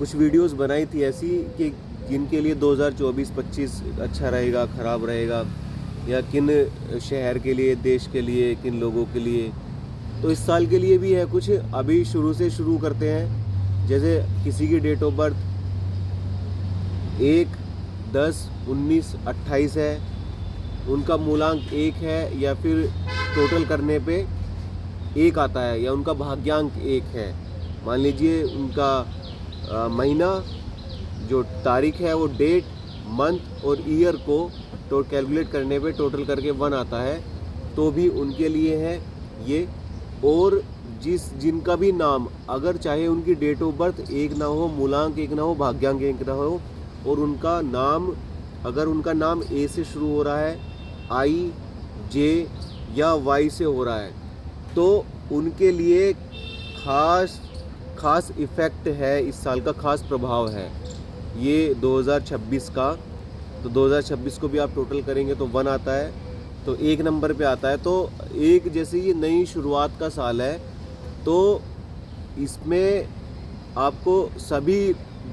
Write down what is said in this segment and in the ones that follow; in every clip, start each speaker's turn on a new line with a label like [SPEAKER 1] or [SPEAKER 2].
[SPEAKER 1] कुछ वीडियोस बनाई थी ऐसी कि जिनके लिए 2024-25 अच्छा रहेगा, ख़राब रहेगा, या किन शहर के लिए, देश के लिए, किन लोगों के लिए। तो इस साल के लिए भी है कुछ। अभी शुरू से शुरू करते हैं। जैसे किसी की डेट ऑफ बर्थ 1, 10, 19, 28 है, उनका मूलांक 1 है, या फिर टोटल करने पे 1 आता है, या उनका भाग्यांक 1 है। मान लीजिए उनका महीना, जो तारीख है वो डेट, मंथ और ईयर को तो कैलकुलेट करने पे टोटल करके 1 आता है, तो भी उनके लिए है ये। और जिनका भी नाम, अगर चाहे उनकी डेट ऑफ बर्थ 1 ना हो, मूलांक 1 ना हो, भाग्यांक 1 ना हो, और उनका नाम, अगर उनका नाम ए से शुरू हो रहा है, आई, जे या वाई से हो रहा है, तो उनके लिए खास इफ़ेक्ट है, इस साल का खास प्रभाव है ये 2026 का। तो 2026 को भी आप टोटल करेंगे तो 1 आता है, तो 1 नंबर पे आता है। तो एक, जैसे ये नई शुरुआत का साल है, तो इसमें आपको सभी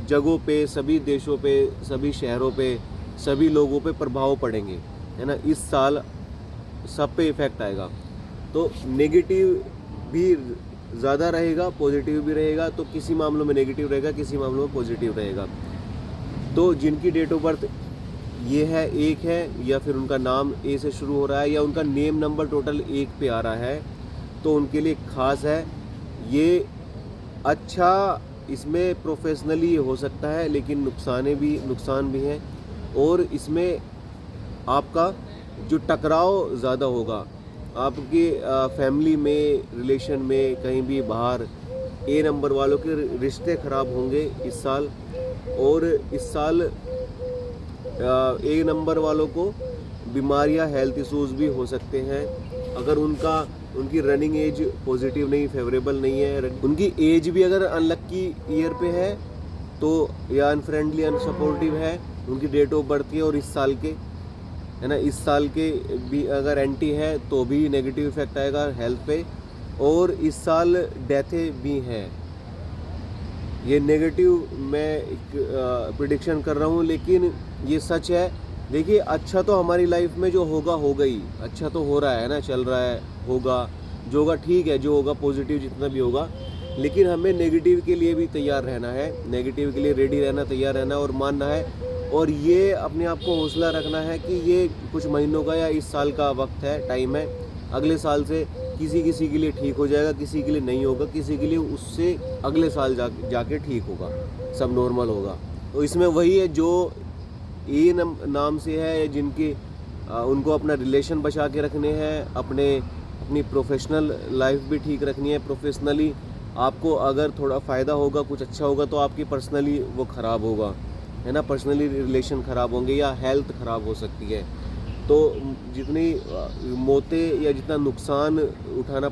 [SPEAKER 1] जगहों पे, सभी देशों पे, सभी शहरों पे, सभी लोगों पे प्रभाव पड़ेंगे, है ना। इस साल सब पे इफ़ेक्ट आएगा। तो नेगेटिव भी ज़्यादा रहेगा, पॉजिटिव भी रहेगा। तो किसी मामलों में नेगेटिव रहेगा, किसी मामलों में पॉजिटिव रहेगा। तो जिनकी डेट ऑफ बर्थ ये है, 1 है, या फिर उनका नाम ए से शुरू हो रहा है, या उनका नेम नंबर टोटल 1 पे आ रहा है, तो उनके लिए खास है ये। अच्छा, इसमें प्रोफेशनली हो सकता है, लेकिन नुकसान भी हैं। और इसमें आपका जो टकराव ज़्यादा होगा, आपके फैमिली में, रिलेशन में, कहीं भी बाहर, ए नंबर वालों के रिश्ते ख़राब होंगे इस साल। और इस साल ए नंबर वालों को बीमारियां, हेल्थ इश्यूज़ भी हो सकते हैं, अगर उनकी रनिंग एज पॉजिटिव नहीं, फेवरेबल नहीं है। उनकी एज भी अगर अनलक्की ईयर पे है, तो या अनफ्रेंडली, अनसपोर्टिव है उनकी डेट ऑफ बर्थ के और इस साल के, है ना। इस साल के भी अगर एंटी है तो भी नेगेटिव इफेक्ट आएगा हेल्थ पे। और इस साल डेथें भी हैं। ये नेगेटिव मैं एक प्रिडिक्शन कर रहा हूँ, लेकिन ये सच है। देखिए, अच्छा तो हमारी लाइफ में जो होगा होगा ही, अच्छा तो हो रहा है ना, चल रहा है, होगा जो होगा ठीक है, जो होगा पॉजिटिव जितना भी होगा। लेकिन हमें नेगेटिव के लिए भी तैयार रहना है, नेगेटिव के लिए रेडी रहना, तैयार रहना और मानना है। और ये अपने आप को हौसला रखना है कि ये कुछ महीनों का या इस साल का वक्त है, टाइम है। अगले साल से किसी के लिए ठीक हो जाएगा, किसी के लिए नहीं होगा, किसी के लिए उससे अगले साल जाके ठीक होगा, सब नॉर्मल होगा। तो इसमें वही है जो ए नाम से है, जिनके उनको अपना रिलेशन बचा के रखने हैं, अपनी प्रोफेशनल लाइफ भी ठीक रखनी है। प्रोफेशनली आपको अगर थोड़ा फ़ायदा होगा, कुछ अच्छा होगा, तो आपकी पर्सनली वो ख़राब होगा, है ना। पर्सनली रिलेशन ख़राब होंगे या हेल्थ ख़राब हो सकती है। तो जितनी मौतें या जितना नुकसान उठाना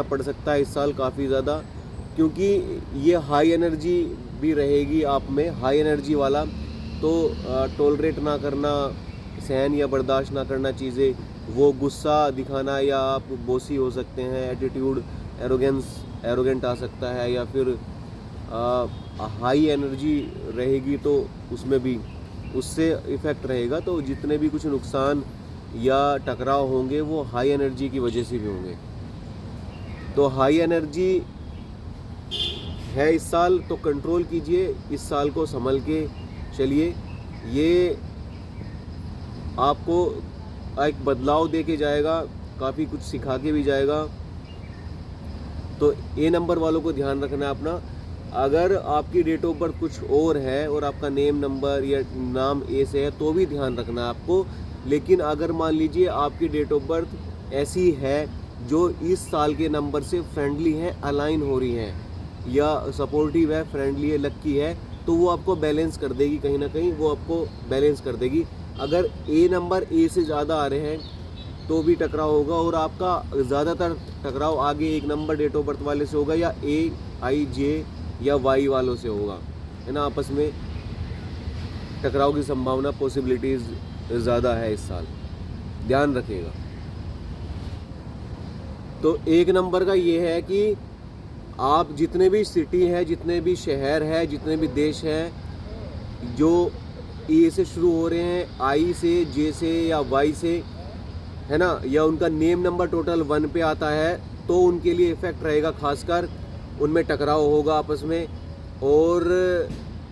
[SPEAKER 1] पड़ सकता है इस साल काफ़ी ज़्यादा, क्योंकि ये हाई एनर्जी भी रहेगी आप में, हाई एनर्जी वाला। तो टॉलरेट ना करना, सहन या बर्दाश्त ना करना चीज़ें, वो गुस्सा दिखाना, या आप बोसी हो सकते हैं, एटीट्यूड, एरोगेंट आ सकता है, या फिर हाई एनर्जी रहेगी तो उसमें भी उससे इफ़ेक्ट रहेगा। तो जितने भी कुछ नुकसान या टकराव होंगे वो हाई एनर्जी की वजह से भी होंगे। तो हाई एनर्जी है इस साल, तो कंट्रोल कीजिए, इस साल को संभल के चलिए। ये आपको एक बदलाव दे के जाएगा, काफ़ी कुछ सिखा के भी जाएगा। तो ए नंबर वालों को ध्यान रखना है अपना। अगर आपकी डेट ऑफ बर्थ कुछ और है और आपका नेम नंबर या नाम ए से है, तो भी ध्यान रखना है आपको। लेकिन अगर मान लीजिए आपकी डेट ऑफ बर्थ ऐसी है जो इस साल के नंबर से फ्रेंडली है, अलाइन हो रही है, या सपोर्टिव है, फ्रेंडली है, लक्की है, तो वो आपको बैलेंस कर देगी, कहीं ना कहीं वो आपको बैलेंस कर देगी। अगर ए नंबर ए से ज़्यादा आ रहे हैं तो भी टकराव होगा, और आपका ज़्यादातर टकराव आगे 1 नंबर डेट ऑफ बर्थ वाले से होगा, या ए, आई, जे या वाई वालों से होगा, है ना। आपस में टकराव की संभावना, पॉसिबिलिटीज़ ज़्यादा है इस साल, ध्यान रखिएगा। तो 1 नंबर का ये है कि आप जितने भी सिटी है, जितने भी शहर है, जितने भी देश हैं जो ए से शुरू हो रहे हैं, आई से, जे से या वाई से, है ना, या उनका नेम नंबर टोटल 1 पे आता है, तो उनके लिए इफ़ेक्ट रहेगा। खासकर उनमें टकराव होगा आपस में, और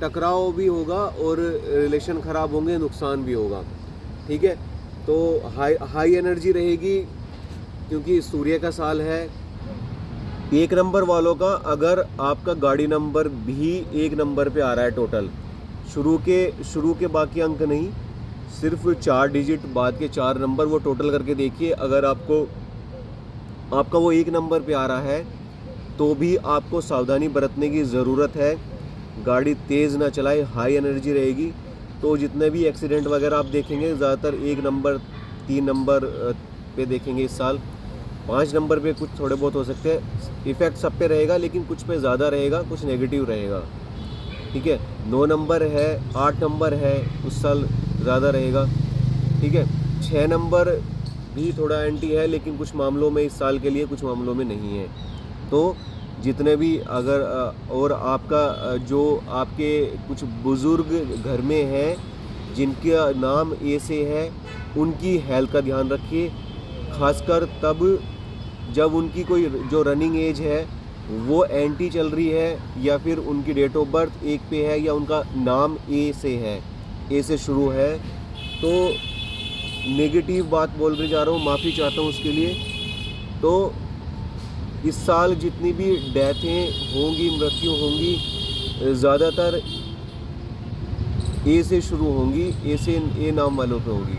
[SPEAKER 1] टकराव भी होगा और रिलेशन ख़राब होंगे, नुकसान भी होगा। ठीक है, तो हाई एनर्जी रहेगी क्योंकि सूर्य का साल है। 1 नंबर वालों का अगर आपका गाड़ी नंबर भी 1 नंबर पे आ रहा है टोटल, शुरू के बाकी अंक नहीं, सिर्फ 4 डिजिट बाद के 4 नंबर वो टोटल करके देखिए। अगर आपका वो 1 नंबर पे आ रहा है तो भी आपको सावधानी बरतने की ज़रूरत है। गाड़ी तेज़ ना चलाए, हाई एनर्जी रहेगी। तो जितने भी एक्सीडेंट वगैरह आप देखेंगे ज़्यादातर 1 नंबर 3 नंबर पे देखेंगे इस साल। 5 नंबर पे कुछ थोड़े बहुत हो सकते हैं। इफ़ेक्ट सब पे रहेगा, लेकिन कुछ पे ज़्यादा रहेगा, कुछ नेगेटिव रहेगा। ठीक है, 9 नंबर है, 8 नंबर है, उस साल ज़्यादा रहेगा। ठीक है, 6 नंबर भी थोड़ा एंटी है, लेकिन कुछ मामलों में इस साल के लिए, कुछ मामलों में नहीं है। तो जितने भी अगर और आपका जो आपके कुछ बुज़ुर्ग घर में हैं जिनका नाम ए से है, उनकी हेल्थ का ध्यान रखिए। खासकर तब जब उनकी कोई जो रनिंग एज है वो एंटी चल रही है, या फिर उनकी डेट ऑफ बर्थ 1 पे है, या उनका नाम ए से है, ए से शुरू है। तो नेगेटिव बात बोल रही जा रहा हूँ, माफ़ी चाहता हूँ उसके लिए। तो इस साल जितनी भी डेथें होंगी, मृत्यु होंगी, ज़्यादातर ए से शुरू होंगी, ए नाम वालों पे होगी।